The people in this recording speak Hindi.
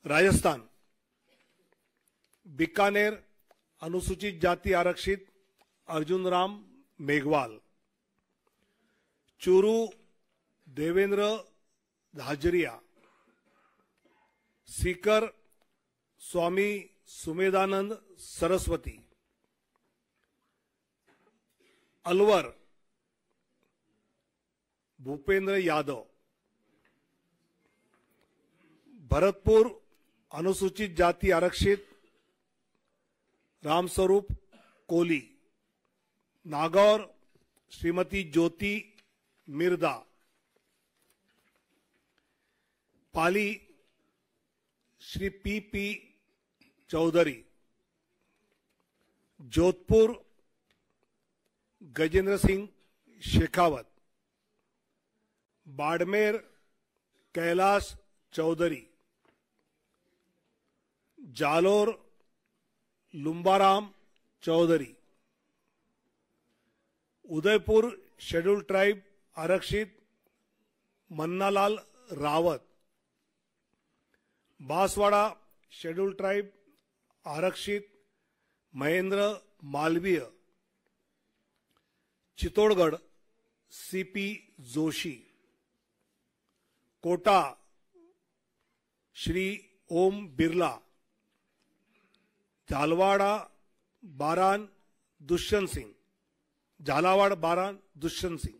राजस्थान, बीकानेर अनुसूचित जाति आरक्षित अर्जुनराम मेघवाल, चूरू देवेंद्र धाजरिया, सीकर स्वामी सुमेधानंद सरस्वती, अलवर भूपेंद्र यादव, भरतपुर अनुसूचित जाति आरक्षित Ramswaroop Koli, Nagaur Shrimati Jyoti Mirdha, Pali Shri P Chaudhary, Jodhpur Gajendra Singh Shekhawat, Barmer Kailash Chaudhary, Jalore Lumbaram Chaudhary, Udaipur schedule tribe आरक्षित मन्नालाल रावत, बांसवाड़ा शेड्यूल ट्राइब आरक्षित महेंद्र मालवीय, चित्तौड़गढ़ सीपी जोशी, कोटा श्री ओम बिरला, झालवाड़ा बारान दुष्यंत सिंह, झालावाड़ बारान दुष्यंत सिंह,